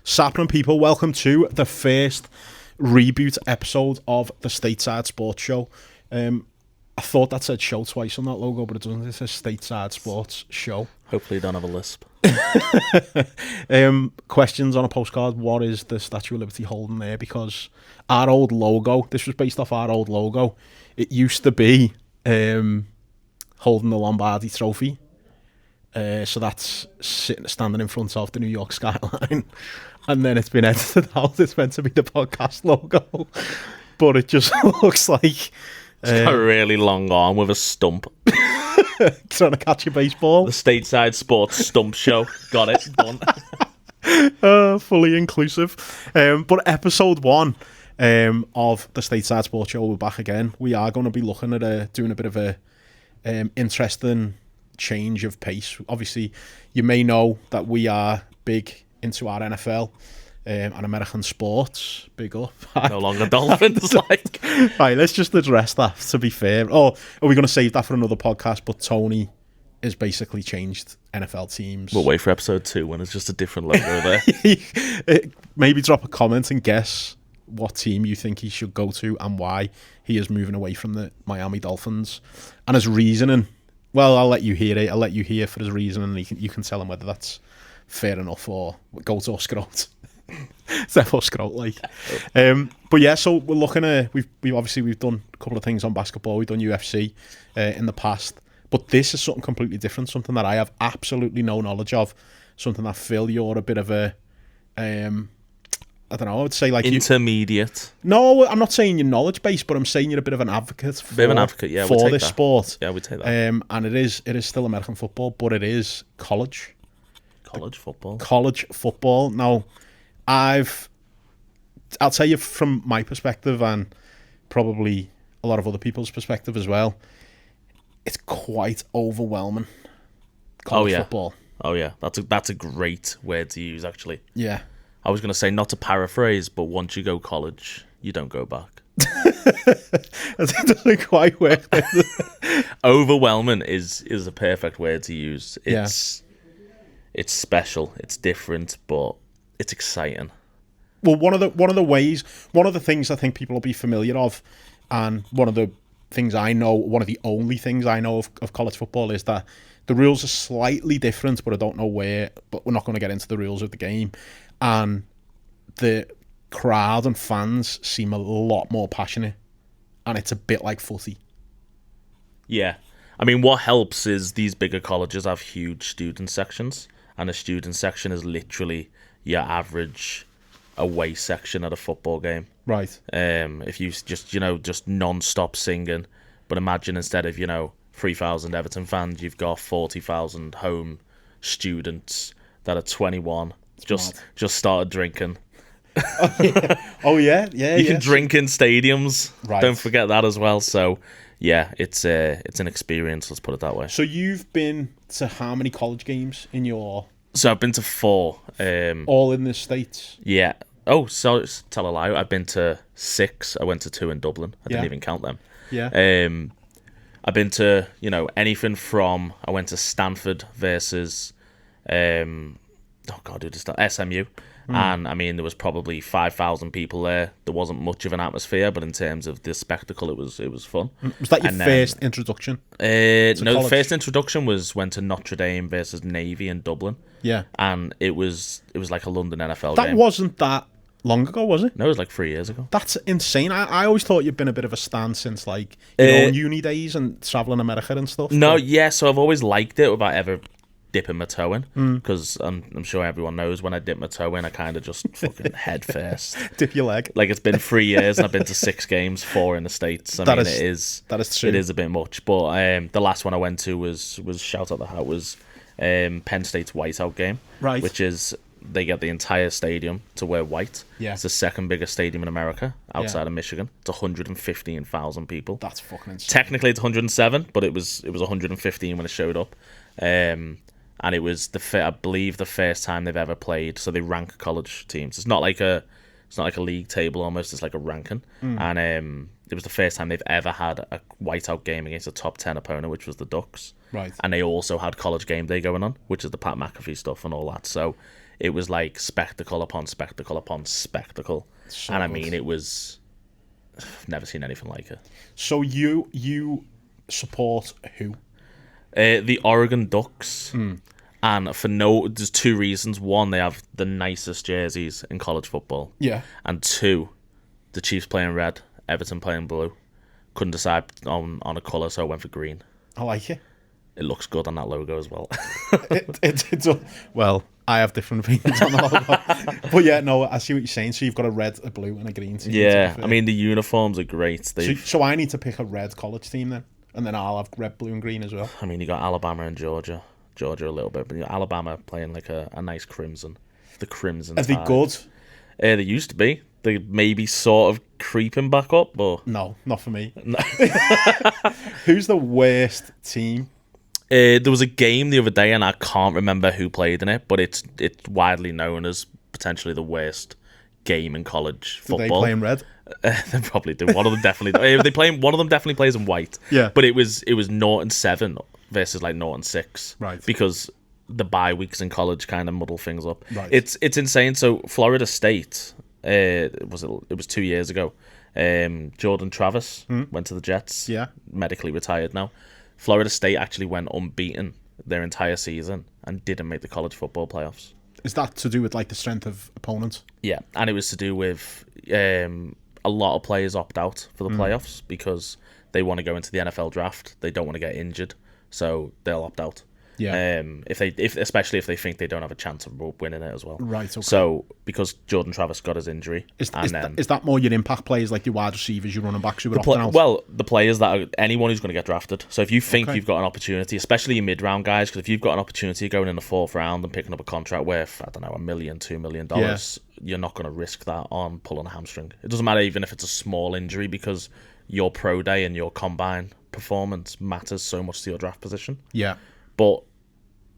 Sapling people, welcome to the first reboot episode of the Stateside Sports Show. I thought that said show twice on that logo, but it doesn't. It says Stateside Sports Show. Hopefully you don't have a lisp. Questions on a postcard. What is the Statue of Liberty holding there? Because our old logo, this was based off our old logo. It used to be holding the Lombardi Trophy. So that's standing in front of the New York skyline. And then it's been edited out. It's meant to be the podcast logo. But it just looks like... It's got a really long arm with a stump. Trying to catch a baseball. The Stateside Sports Stump Show. Got it. Done. Fully inclusive. But episode 1 of the Stateside Sports Show, we're back again. We are going to be looking at doing a bit of a interesting change of pace. Obviously, you may know that we are big into our NFL and American sports. Big up. No longer Dolphins. Right, let's just address that, to be fair. Oh, are we going to save that for another podcast? But Tony has basically changed NFL teams. We'll wait for episode 2 when it's just a different logo there. Maybe drop a comment and guess what team you think he should go to and why he is moving away from the Miami Dolphins. And his reasoning, well, I'll let you hear it. I'll let you hear for his reasoning, and you can tell him whether that's fair enough or goat or scrot. Therefore scrot, like. But yeah, so we're looking at, we've done a couple of things on basketball. We've done UFC in the past, but this is something completely different, something that I have absolutely no knowledge of, something that Phil, you're a bit of a I don't know, I would say like intermediate. No, I'm not saying you're knowledge based, but I'm saying you're a bit of an advocate for this sport. Yeah, we take that. And it is still American football, but it is college football. Now, I'll tell you from my perspective, and probably a lot of other people's perspective as well, it's quite overwhelming. College football. Oh yeah, that's a great word to use, actually. Yeah. I was going to say, not to paraphrase, but once you go college, you don't go back. It doesn't quite work. Overwhelming is a perfect word to use. It's special, it's different, but it's exciting. Well, one of the things I think people will be familiar of, and one of the only things I know of college football is that the rules are slightly different, but I don't know where. But we're not going to get into the rules of the game. And the crowd and fans seem a lot more passionate, and it's a bit like footy. Yeah. I mean, what helps is these bigger colleges have huge student sections, and a student section is literally your average away section at a football game. Right. If you just non-stop singing, but imagine instead of 3,000 Everton fans, you've got 40,000 home students that are 21. Just started drinking. Oh yeah. You can drink in stadiums. Right. Don't forget that as well. So yeah, it's an experience. Let's put it that way. So you've been to how many college games in your? So I've been to 4. All in the States. Yeah. Oh, so tell a lie. I've been to 6. I went to 2 in Dublin. I didn't even count them. Yeah. I've been to anything from, I went to Stanford versus SMU. And I mean, there was probably 5,000 people there. There wasn't much of an atmosphere, but in terms of the spectacle, it was fun. Was that your first introduction? No, the first introduction went to Notre Dame versus Navy in Dublin. Yeah, and it was like a London NFL game. That wasn't that long ago, was it? No, it was like 3 years ago. That's insane. I always thought you'd been a bit of a stan since like uni days and traveling America and stuff. No, yeah. So I've always liked it without ever dipping my toe in, because I'm sure everyone knows when I dip my toe in, I kind of just fucking head first. Dip your leg. Like, it's been 3 years and I've been to 6 games, 4 in the States. That is true. It is a bit much, but the last one I went to was shout out the hat was Penn State's whiteout game, right? Which is they get the entire stadium to wear white. Yeah, it's the second biggest stadium in America outside of Michigan. It's 115,000 people. That's fucking insane. Technically, it's 107, but it was 115 when it showed up. And it was I believe the first time they've ever played. So they rank college teams. It's not like a league table almost. It's like a ranking. And it was the first time they've ever had a whiteout game against a top 10 opponent, which was the Ducks. Right. And they also had college game day going on, which is the Pat McAfee stuff and all that. So it was like spectacle upon spectacle upon spectacle. So and I good. mean, it was... I've never seen anything like it. So you support who? The Oregon Ducks. And there's two reasons. One, they have the nicest jerseys in college football. Yeah. And two, the Chiefs playing red, Everton playing blue. Couldn't decide on a colour, so I went for green. I like it. It looks good on that logo as well. Well, I have different opinions on the logo. But yeah, no, I see what you're saying. So you've got a red, a blue, and a green team. Yeah, I mean, the uniforms are great. So I need to pick a red college team then, and then I'll have red, blue, and green as well. I mean, you got Alabama and Georgia. Georgia a little bit, but you got Alabama playing like a nice crimson. The crimson. Are they good? They used to be. They maybe sort of creeping back up, but No, not for me. No. Who's the worst team? There was a game the other day, and I can't remember who played in it, but it's widely known as potentially the worst game in college football. Do they play in red? They probably do. One of them definitely. One of them definitely plays in white. Yeah. But it was 0-7 versus like 0-6. Right. Because the bye weeks in college kind of muddle things up. Right. It's insane. So Florida State, it was 2 years ago. Jordan Travis went to the Jets. Yeah. Medically retired now. Florida State actually went unbeaten their entire season and didn't make the college football playoffs. Is that to do with like the strength of opponents? Yeah, and it was to do with a lot of players opt out for the playoffs because they want to go into the NFL draft. They don't want to get injured, so they'll opt out. Yeah. Especially if they think they don't have a chance of winning it as well. Right. Okay. So because Jordan Travis got his injury, Is that more your impact players, like your wide receivers, your running backs who are opting out? Well, the players that are anyone who's going to get drafted. So if you think Okay. you've got an opportunity, especially your mid-round guys, because if you've got an opportunity going in the fourth round and picking up a contract worth, I don't know, $1 million, $2 million, you're not going to risk that on pulling a hamstring. It doesn't matter even if it's a small injury because your pro day and your combine performance matters so much to your draft position. Yeah. But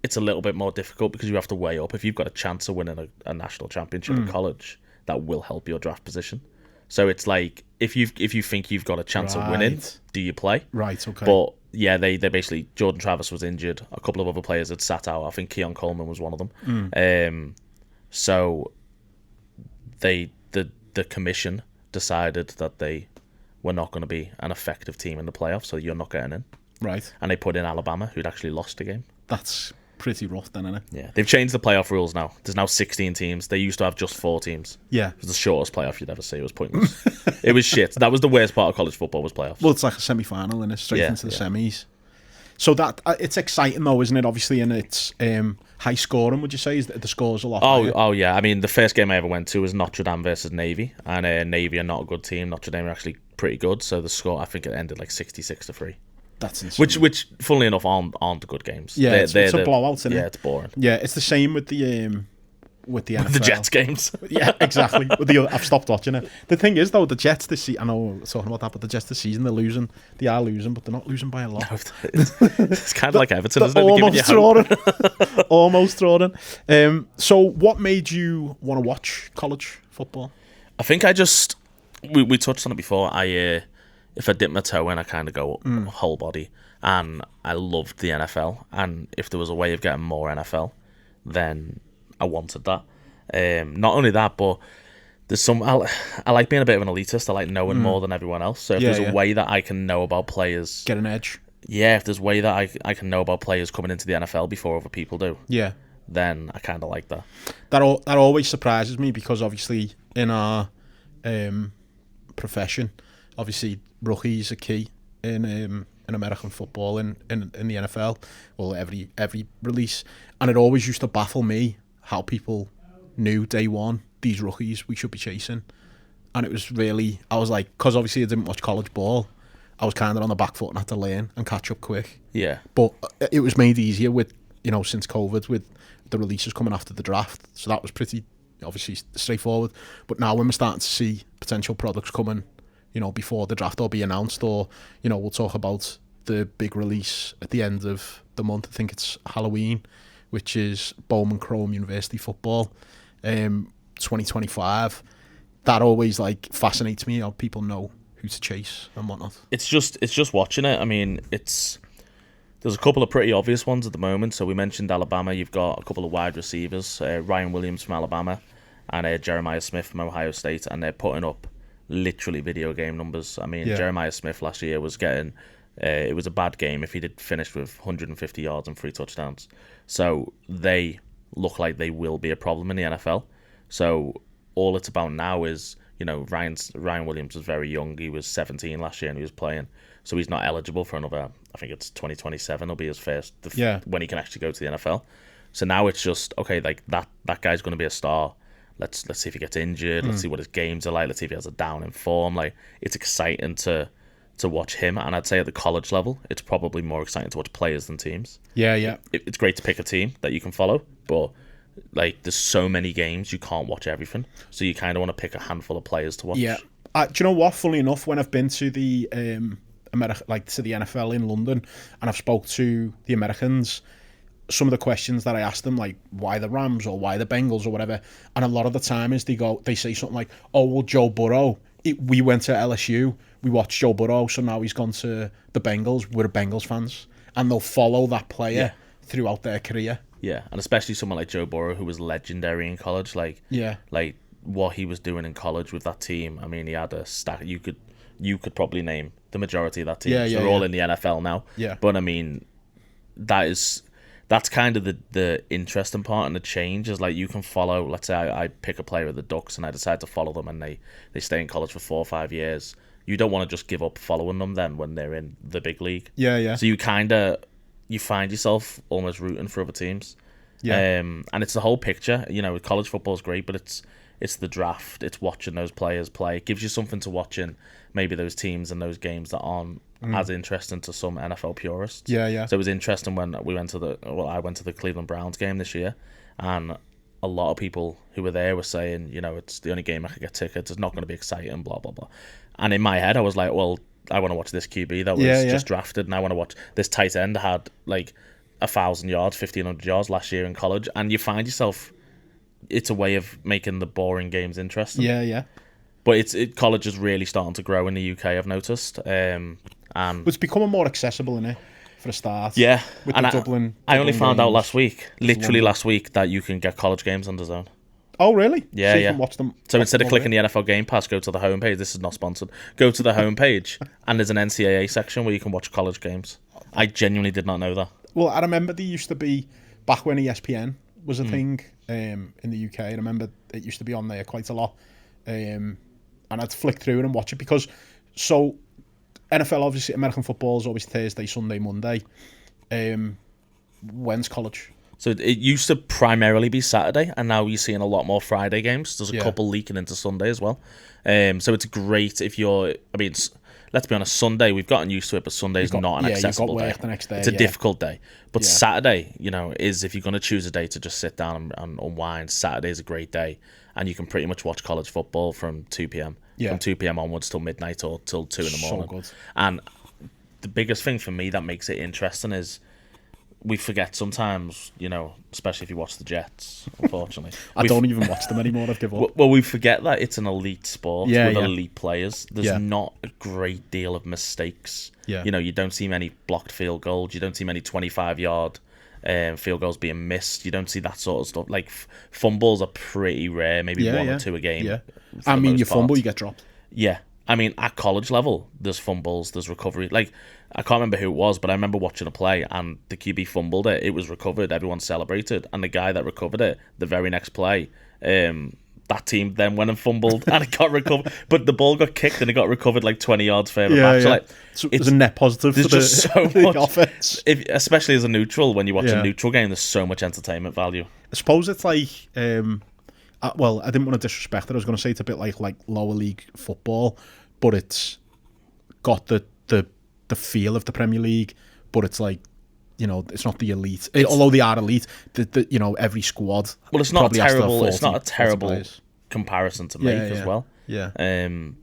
it's a little bit more difficult because you have to weigh up. If you've got a chance of winning a national championship in college, that will help your draft position. So it's like if you think you've got a chance of winning, do you play? Right. Okay. But yeah, they basically, Jordan Travis was injured. A couple of other players had sat out. I think Keon Coleman was one of them. So the commission decided that they were not going to be an effective team in the playoffs, so you're not getting in. Right. And they put in Alabama, who'd actually lost a game. That's pretty rough then, isn't it? Yeah, they've changed the playoff rules now. There's now 16 teams. They used to have just 4 teams. Yeah. It was the shortest playoff you'd ever see. It was pointless. It was shit. That was the worst part of college football, was playoffs. Well, it's like a semi-final and it's straight into the semis. So that it's exciting though, isn't it? Obviously, and it's high scoring. Would you say is the scores a lot? Oh yeah. I mean, the first game I ever went to was Notre Dame versus Navy, and Navy are not a good team. Notre Dame are actually pretty good. So the score, I think it ended like 66-3. That's insane. Which, funnily enough, aren't good games. Yeah, it's a blowout, isn't it? Yeah, it's boring. Yeah, it's the same with the NFL. The Jets games. Yeah, exactly. I've stopped watching it. The thing is, though, the Jets this season, I know we're talking about that, but the Jets this season, they're losing. They are losing, but they're not losing by a lot. It's kind of like Everton, isn't it? Almost throwing. So what made you want to watch college football? I think we touched on it before. If I dip my toe in, I kind of go whole body. And I loved the NFL. And if there was a way of getting more NFL, then I wanted that. Not only that, but there's I like being a bit of an elitist. I like knowing more than everyone else. So if there's a way that I can know about players... Get an edge. Yeah, if there's a way that I can know about players coming into the NFL before other people do, then I kind of like that. That always surprises me because obviously in our profession, obviously rookies are key in American football in the NFL. Well, every release, and it always used to baffle me how people knew day one these rookies we should be chasing, and it was really, I was like, because obviously I didn't watch college ball, I was kind of on the back foot and had to learn and catch up quick. Yeah, but it was made easier with since COVID with the releases coming after the draft, so that was pretty obviously straightforward. But now when we're starting to see potential products coming, before the draft or be announced, or, we'll talk about the big release at the end of the month. I think it's Halloween, which is Bowman Chrome University Football, 2025. That always fascinates me, how people know who to chase and whatnot. It's just watching it. I mean, There's a couple of pretty obvious ones at the moment. So we mentioned Alabama. You've got a couple of wide receivers, Ryan Williams from Alabama and Jeremiah Smith from Ohio State, and they're putting up literally video game numbers. I mean, Jeremiah Smith last year was getting... it was a bad game if he did finish with 150 yards and 3 touchdowns. So they look like they will be a problem in the NFL. So all it's about now is, Ryan Williams was very young. He was 17 last year and he was playing. So he's not eligible for another, I think it's 2027 will be his first, when he can actually go to the NFL. So now it's just, okay, like that guy's going to be a star. Let's see if he gets injured. Let's see what his games are like. Let's see if he has a down in form. Like, it's exciting to watch him, and I'd say at the college level, it's probably more exciting to watch players than teams. Yeah. It's great to pick a team that you can follow, but like, there's so many games you can't watch everything, so you kind of want to pick a handful of players to watch. Yeah. Do you know what? Funnily enough, when I've been to the to the NFL in London, and I've spoke to the Americans, some of the questions that I ask them, like why the Rams or why the Bengals or whatever, and a lot of the time is they say something like, "Oh, well, Joe Burrow. We went to LSU. We watched Joe Burrow, so now he's gone to the Bengals. We're Bengals fans," and they'll follow that player throughout their career. Yeah, and especially someone like Joe Burrow, who was legendary in college. Like what he was doing in college with that team. I mean, he had a stat. You could probably name the majority of that team. They're all in the NFL now. Yeah, but I mean, that's kind of the interesting part, and the change is like you can follow. Let's say I pick a player of the Ducks and I decide to follow them, and they stay in college for 4 or 5 years. You don't want to just give up following them then when they're in the big league. Yeah. So you find yourself almost rooting for other teams. Yeah. And it's the whole picture. College football is great, but it's the draft. It's watching those players play. It gives you something to watch in maybe those teams and those games that aren't as interesting to some NFL purists. Yeah. So it was interesting when I went to the Cleveland Browns game this year, and a lot of people who were there were saying, it's the only game I could get tickets. It's not going to be exciting, blah, blah, blah. And in my head, I was like, well, I want to watch this QB that was just drafted, and I want to watch this tight end that had like 1,000 yards, 1,500 yards last year in college. And you find yourself, it's a way of making the boring games interesting. Yeah. But college is really starting to grow in the UK, I've noticed. And it's becoming more accessible, isn't it? For a start. Yeah. With and the Dublin I only found games. out last week, literally last week, that you can get college games on DAZN. Oh, really? Yeah, so you can watch them. So instead of clicking the NFL Game Pass, go to the homepage. This is not sponsored. Go to the homepage, and there's an NCAA section where you can watch college games. I genuinely did not know that. Well, I remember there used to be, back when ESPN was a thing in the UK, I remember it used to be on there quite a lot. And I'd flick through it and watch it because, so NFL, obviously, American football is always Thursday, Sunday, Monday. When's college? So it used to primarily be Saturday, and now you're seeing a lot more Friday games. There's a couple leaking into Sunday as well. So it's great if you're... I mean, let's be honest, Sunday, we've gotten used to it, but Sunday's not an accessible day. The next day. It's a difficult day. But Saturday, is if you're going to choose a day to just sit down and unwind, Saturday's a great day. And you can pretty much watch college football from 2 p.m. From 2 p.m. onwards till midnight or till 2 in the morning. So good. And the biggest thing for me that makes it interesting is we forget sometimes, especially if you watch the Jets, unfortunately. I don't even watch them anymore, I've given up. Well, we forget that it's an elite sport with elite players. There's Yeah. not a great deal of mistakes. Yeah. You don't see many blocked field goals. You don't see many 25-yard field goals being missed. You don't see that sort of stuff. Like, fumbles are pretty rare, maybe one or two a game. Yeah. for I the mean, most you fumble, part. you get dropped. Yeah. I mean, at college level, there's fumbles, there's recovery. Like, I can't remember who it was, but I remember watching a play and the QB fumbled it. It was recovered. Everyone celebrated. And the guy that recovered it, the very next play, that team then went and fumbled and it got recovered. But the ball got kicked and it got recovered like 20 yards further back. So, like, so there's a net positive for just so the much offense. Especially as a neutral, when you watch a neutral game, there's so much entertainment value. I suppose it's like... well, I didn't want to disrespect it. I was going to say it's a bit like lower league football, but it's got the feel of the Premier League, but it's like, it's not the elite. Although they are elite, every squad. Well, it's not terrible. 40, it's not a terrible players. comparison to make as well. Yeah.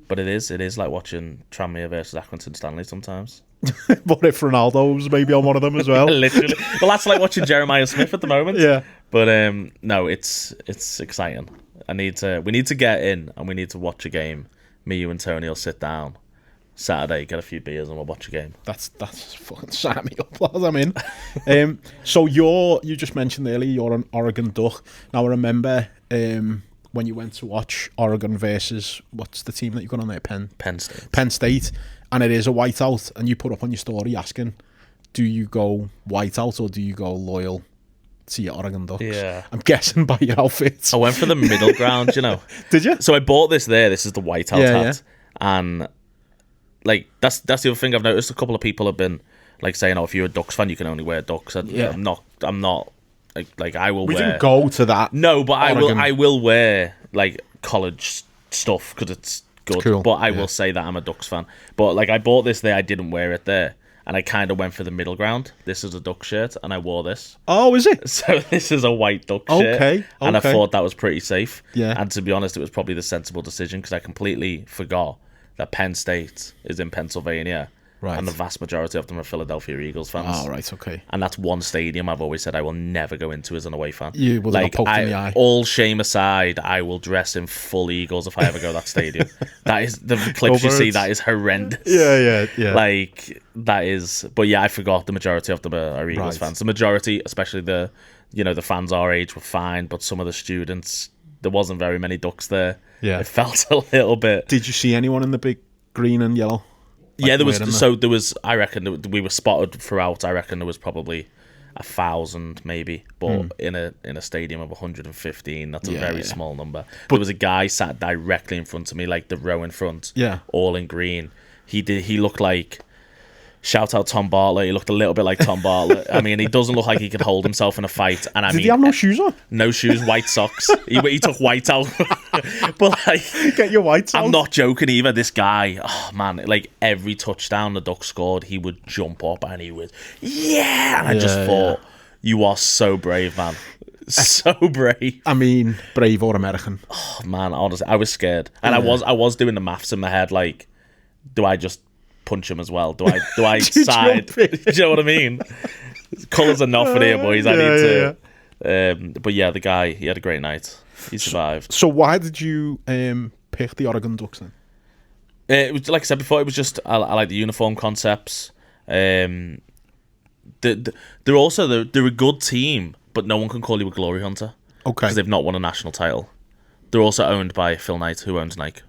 But it is like watching Tranmere versus Accrington Stanley sometimes. But if Ronaldo's maybe on one of them as well. Literally. Well, that's like watching Jeremiah Smith at the moment. Yeah. But no, it's exciting. We need to get in and we need to watch a game. Me, you, and Tony will sit down, Saturday, get a few beers, and we'll watch a game. That's fucking sign me up, lad. I'm in. So you just mentioned earlier you're an Oregon Duck. Now I remember when you went to watch Oregon versus what's the team that you got on there? Penn State. Penn State, and it is a whiteout, and you put up on your story asking, do you go whiteout or do you go loyal to your Oregon Ducks? Yeah. I'm guessing by your outfit. I went for the middle ground, you know. Did you? So I bought this there. This is the whiteout hat. And like that's the other thing I've noticed. A couple of people have been like saying, "Oh, if you're a Ducks fan, you can only wear Ducks." I'm not like I will. We wear... didn't go to that. No, but Oregon. I will wear like college stuff because it's good. Cool. But I will say that I'm a Ducks fan. But like I bought this there, I didn't wear it there. And I kind of went for the middle ground. This is a Duck shirt, and I wore this. Oh, is it? So this is a white Duck shirt. Okay. And I thought that was pretty safe. Yeah. And to be honest, it was probably the sensible decision because I completely forgot that Penn State is in Pennsylvania. Right. And the vast majority of them are Philadelphia Eagles fans. Oh, right, okay. And that's one stadium I've always said I will never go into as an away fan. You will get poked in the eye. All shame aside, I will dress in full Eagles if I ever go to that stadium. That is the clips you see. That is horrendous. Yeah. Like that is. But yeah, I forgot the majority of them are Eagles fans. The majority, especially the fans our age, were fine. But some of the students, there wasn't very many Ducks there. Yeah, it felt a little bit. Did you see anyone in the big green and yellow? Yeah, there was. I reckon we were spotted throughout. I reckon there was probably 1,000 maybe, but in a stadium of 115, that's a very small number. But there was a guy sat directly in front of me, like the row in front, all in green. He looked like. Shout out Tom Bartlett. He looked a little bit like Tom Bartlett. I mean, he doesn't look like he could hold himself in a fight. And Did he have no shoes on? No shoes, white socks. He took white out. But like, get your whites out. I'm not joking either. This guy, oh man, like every touchdown the Ducks scored, he would jump up and he would, and I just thought, you are so brave, man. So brave. I mean, brave or American. Oh man, honestly, I was scared, and I was doing the maths in my head. Like, do I just punch him as well? Do I side? Do you know what I mean? Colours are not for here, boys. I need to. But yeah, the guy, he had a great night. He survived. So why did you pick the Oregon Ducks then? It was like I said before. It was just I like the uniform concepts. They're a good team, but no one can call you a glory hunter. Okay, because they've not won a national title. They're also owned by Phil Knight, who owns Nike.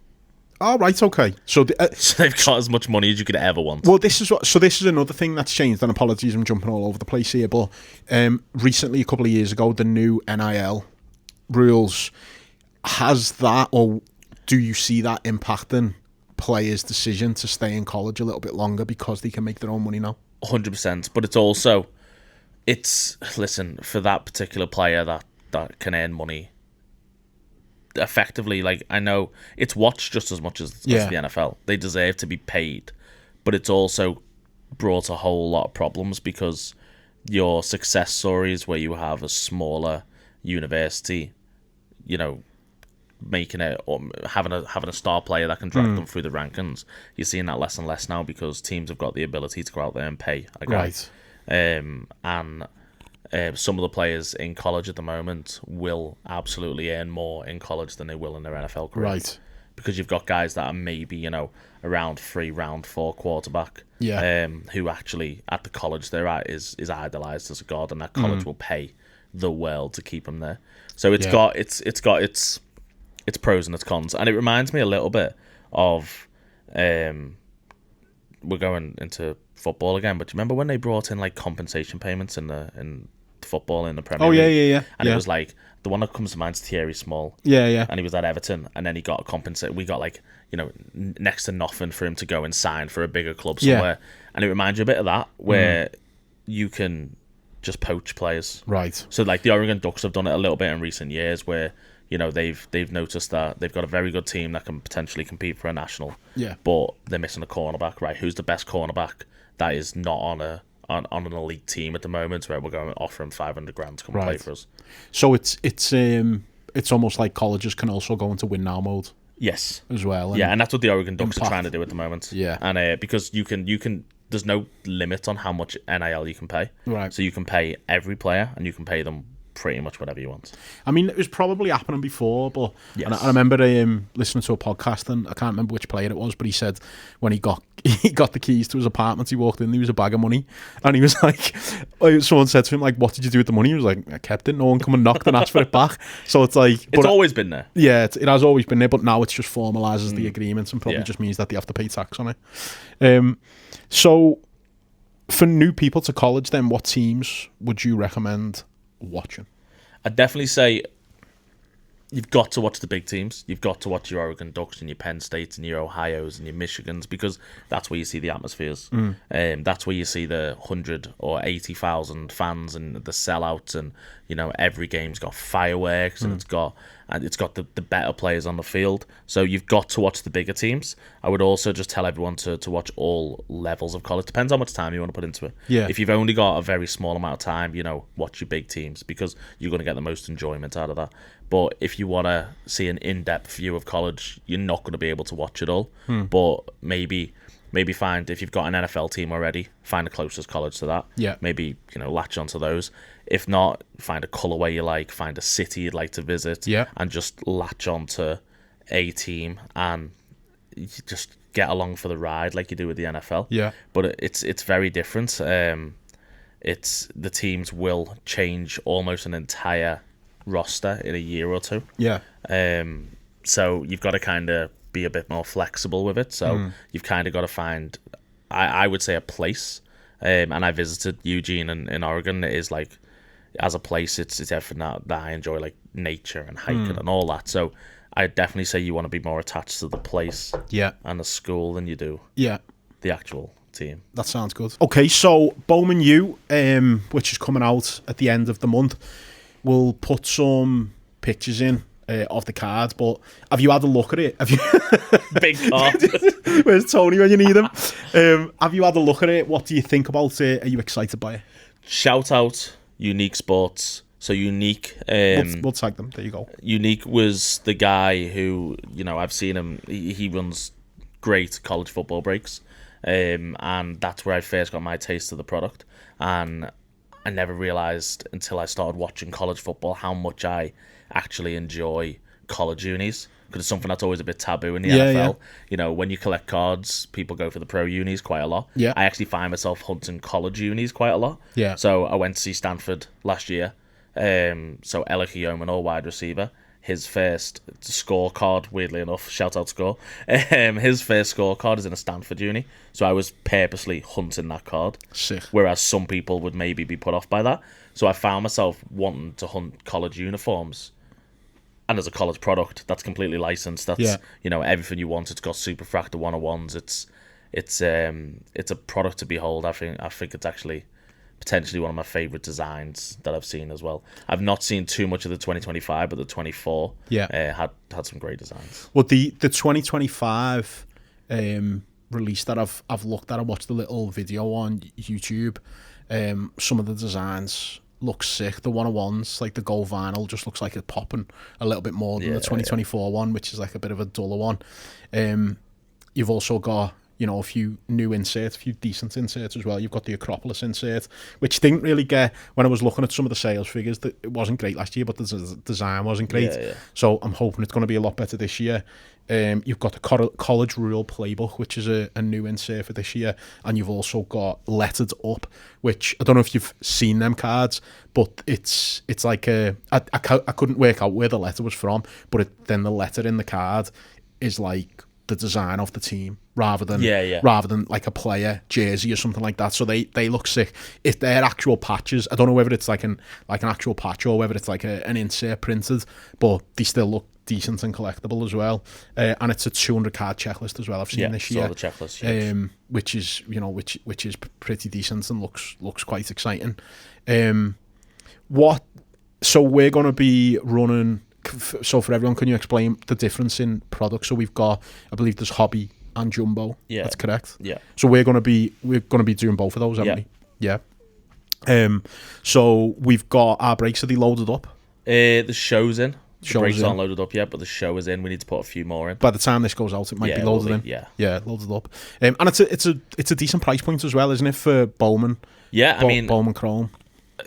Oh, right, okay. So they've got as much money as you could ever want. Well, this is another thing that's changed, and apologies, I'm jumping all over the place here, but recently, a couple of years ago, the new NIL rules, has that, or do you see that impacting players' decision to stay in college a little bit longer because they can make their own money now? 100%, but it's also, listen, for that particular player that can earn money effectively, like I know it's watched just as much as the NFL. They deserve to be paid, but it's also brought a whole lot of problems because your success stories where you have a smaller university, making it or having a star player that can drag them through the rankings, you're seeing that less and less now because teams have got the ability to go out there and pay a guy. Right. And some of the players in college at the moment will absolutely earn more in college than they will in their NFL career. Right. Because you've got guys that are maybe, a round 3, round 4 quarterback. Yeah. Who actually at the college they're at is idolized as a god, and that college will pay the world to keep him there. So it's got its pros and its cons, and it reminds me a little bit of we're going into football again, but do you remember when they brought in like compensation payments in football in the Premier League? Yeah. And it was like the one that comes to mind is Thierry Small. Yeah. And he was at Everton, and then he got a we got like next to nothing for him to go and sign for a bigger club somewhere. And it reminds you a bit of that, where you can just poach players. Right. So like the Oregon Ducks have done it a little bit in recent years, where they've noticed that they've got a very good team that can potentially compete for a national. Yeah. But they're missing a cornerback. Right? Who's the best cornerback that is not on an elite team at the moment? Where we're going to offer him $500,000 to come play for us. So it's almost like colleges can also go into win now mode. Yes. As well. Yeah, and that's what the Oregon Ducks are trying to do at the moment. Yeah. And because you can. There's no limit on how much NIL you can pay. Right. So you can pay every player, and you can pay them pretty much whatever you want. I mean, it was probably happening before, but Yes. and I remember listening to a podcast, and I can't remember which player it was, but he said when he got the keys to his apartment, he walked in, there was a bag of money, and he was like, someone said to him, like, what did you do with the money? He was like, I kept it, no one come and knocked and asked for it back. So it's like... It's always been there. Yeah, it has always been there, but now it just formalises the agreements and probably just means that they have to pay tax on it. So... For new people to college, then, what teams would you recommend watching? I'd definitely say you've got to watch the big teams. You've got to watch your Oregon Ducks and your Penn States and your Ohio's and your Michigans, because that's where you see the atmospheres. That's where you see the 100 or 80,000 fans and the sellouts, and every game's got fireworks and it's got the better players on the field. So you've got to watch the bigger teams. I would also just tell everyone to watch all levels of college. Depends how much time you want to put into it. Yeah. If you've only got a very small amount of time, watch your big teams, because you're going to get the most enjoyment out of that. But if you want to see an in-depth view of college, you're not going to be able to watch it all. But maybe find, if you've got an NFL team already, find the closest college to that. Yeah. Maybe, latch onto those. If not, find a colorway you like, find a city you'd like to visit, and just latch onto a team and you just get along for the ride like you do with the NFL. Yeah. But it's very different. The teams will change almost an entire roster in a year or two. Yeah. So you've got to kind of be a bit more flexible with it. So you've kind of got to find, I would say, a place. And I visited Eugene in Oregon. It is like, as a place, it's everything that I enjoy, like nature and hiking and all that. So I'd definitely say you want to be more attached to the place and the school than you do the actual team. That sounds good. Okay, so Bowman U, which is coming out at the end of the month, we'll put some pictures in of the cards, but have you had a look at it? Have you? Big card. Where's Tony when you need him? Have you had a look at it? What do you think about it? Are you excited by it? Shout out Unique Sports. So Unique, we'll tag them. There you go. Unique was the guy who, I've seen him. He runs great college football breaks, and that's where I first got my taste of the product. And I never realized until I started watching college football how much I actually enjoy college unis, because it's something that's always a bit taboo in the NFL. Yeah. When you collect cards, people go for the pro unis quite a lot. Yeah. I actually find myself hunting college unis quite a lot. Yeah. So I went to see Stanford last year. So Yeoman, all wide receiver, his first scorecard, weirdly enough, shout out score, his first scorecard is in a Stanford uni. So I was purposely hunting that card. Sick. Whereas some people would maybe be put off by that. So I found myself wanting to hunt college uniforms. And as a college product, that's completely licensed. That's everything you want. It's got super fractal 101s. It's a product to behold. I think it's actually potentially one of my favorite designs that I've seen as well. I've not seen too much of the 2025, but the 24 had some great designs. Well, the 2025 release that I've looked at, I watched a little video on YouTube. Some of the designs look sick. The 101s, like the gold vinyl, just looks like it's popping a little bit more than the 2024 one, which is like a bit of a duller one. You've also got, a few new inserts, a few decent inserts as well. You've got the Acropolis insert, which didn't really get, when I was looking at some of the sales figures, that it wasn't great last year, but the design wasn't great. Yeah. So I'm hoping it's going to be a lot better this year. You've got the College Rule Playbook, which is a new insert for this year, and you've also got Lettered Up, which I don't know if you've seen them cards, but it's like I couldn't work out where the letter was from, but then the letter in the card is like the design of the team rather than like a player jersey or something like that. So they look sick. If they're actual patches, I don't know whether it's like an actual patch or whether it's like an insert printed, but they still look decent and collectible as well. And it's a 200 card checklist as well. I've seen this year. Saw the checklist. Which is which is pretty decent and looks quite exciting. So we're going to be running. So for everyone, can you explain the difference in products? So we've got, I believe there's Hobby and Jumbo. Yeah, that's correct. Yeah. So we're gonna be doing both of those, haven't we? Yeah. So we've got our breaks. Are they loaded up? The show's in. The breaks aren't loaded up yet, but the show is in. We need to put a few more in. By the time this goes out, it might be loaded in. Yeah, loaded up. And it's a decent price point as well, isn't it, for Bowman? Yeah, I mean, Bowman Chrome.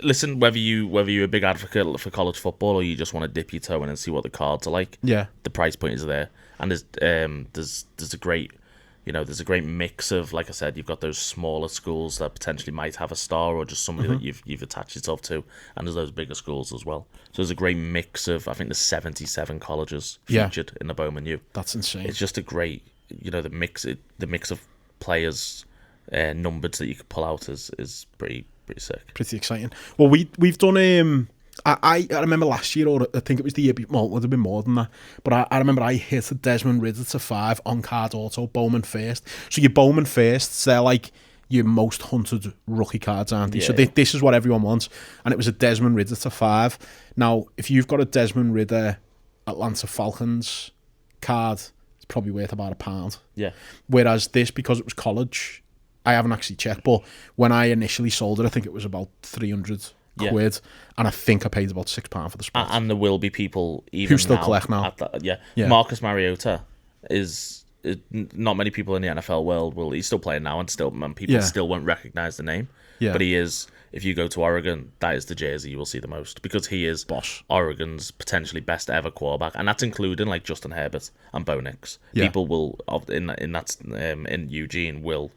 listen, whether you're a big advocate for college football or you just want to dip your toe in and see what the cards are like, Yeah. the price point is there, and there's a great, there's a great mix of, like I said, you've got those smaller schools that potentially might have a star or just somebody that you've attached yourself to, and there's those bigger schools as well. So there's a great mix of, I think there's 77 colleges featured in the Bowman U. That's insane. It's just a great, the mix of players numbered that you could pull out is pretty sick. Pretty exciting. Well, we've done. I remember last year, or I think it was the year before. Well, it would have been more than that. But I remember I hit a Desmond Ridder to 5 on card auto, Bowman first. So your Bowman firsts, they're like your most hunted rookie cards, aren't they? Yeah, so this is what everyone wants. And it was a Desmond Ridder to 5. Now, if you've got a Desmond Ridder Atlanta Falcons card, it's probably worth about £1. Yeah. Whereas this, because it was college, I haven't actually checked, but when I initially sold it, I think it was about 300 quid, and I think I paid about £6 for the spot. And there will be people even who still now collect now. Yeah. Marcus Mariota is not many people in the NFL world will. He's still playing now, and people still won't recognize the name. Yeah. But he is. If you go to Oregon, that is the jersey you will see the most, because he is Boss. Oregon's potentially best ever quarterback, and that's including like Justin Herbert and Bo Nix. Yeah. People will in Eugene will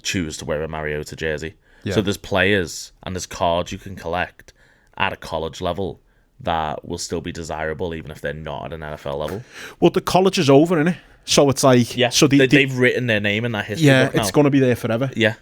choose to wear a Mariota jersey. Yeah. So there's players and there's cards you can collect at a college level that will still be desirable even if they're not at an NFL level. Well, the college is over, innit? So it's like... So they've written their name in that history book now. It's going to be there forever. Yeah.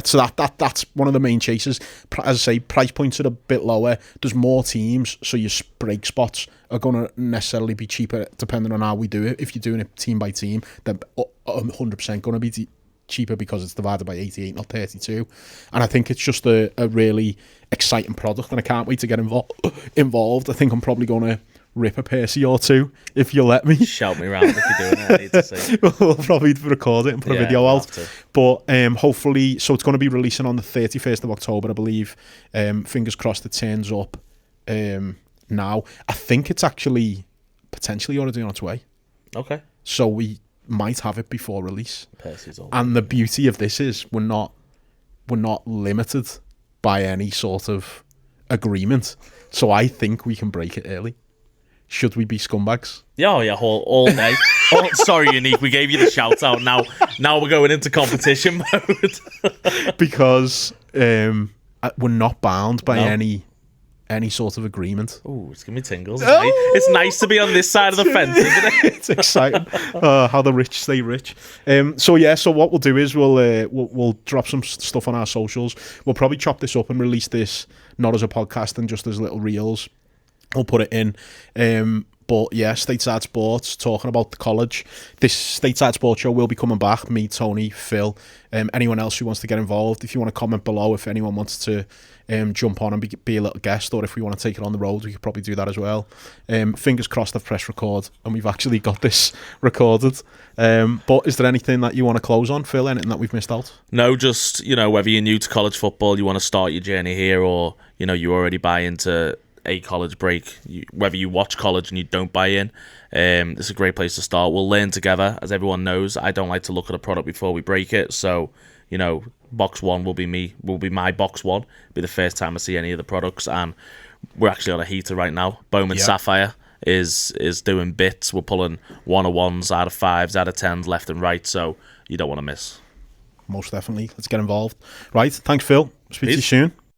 So that's one of the main chases. As I say, price points are a bit lower. There's more teams, so your break spots are going to necessarily be cheaper depending on how we do it. If you're doing it team by team, they're 100% going to be cheaper because it's divided by 88, not 32. And I think it's just a really exciting product, and I can't wait to get involved. I think I'm probably going to rip a Percy or two if you let me. Shout me around if you're doing it. I need to see. We'll probably record it and put a video out. But hopefully, so it's going to be releasing on the 31st of October, I believe. Fingers crossed it turns up now. I think it's actually potentially already on its way. Okay. So we might have it before release. Percy's all and the beauty of this is we're not limited by any sort of agreement. So I think we can break it early. Should we be scumbags? Yeah, all day. Sorry, Unique, we gave you the shout out. Now we're going into competition mode. Because we're not bound by any sort of agreement. Oh, it's giving me tingles. It's nice to be on this side of the fence, isn't it? It's exciting. How the rich stay rich. So what we'll do is we'll drop some stuff on our socials. We'll probably chop this up and release this not as a podcast and just as little reels. We'll put it in. But yeah, Stateside Sports, talking about the college. This Stateside Sports Show will be coming back. Me, Tony, Phil, anyone else who wants to get involved. If you want to comment below, if anyone wants to jump on and be a little guest, or if we want to take it on the road, we could probably do that as well. Fingers crossed I've pressed record and we've actually got this recorded. But is there anything that you want to close on, Phil? Anything that we've missed out? No, just, whether you're new to college football, you want to start your journey here, or, you already buy into a college break, whether you watch college and you don't buy in, this is a great place to start. We'll learn together. As everyone knows, I don't like to look at a product before we break it, so box one will be my box one. It'll be the first time I see any of the products, and we're actually on a heater right now. Bowman Sapphire is doing bits. We're pulling 101s out of 5s out of 10s left and right, so you don't want to miss. Most definitely. Let's get involved. Right, thanks Phil. Speak to you soon.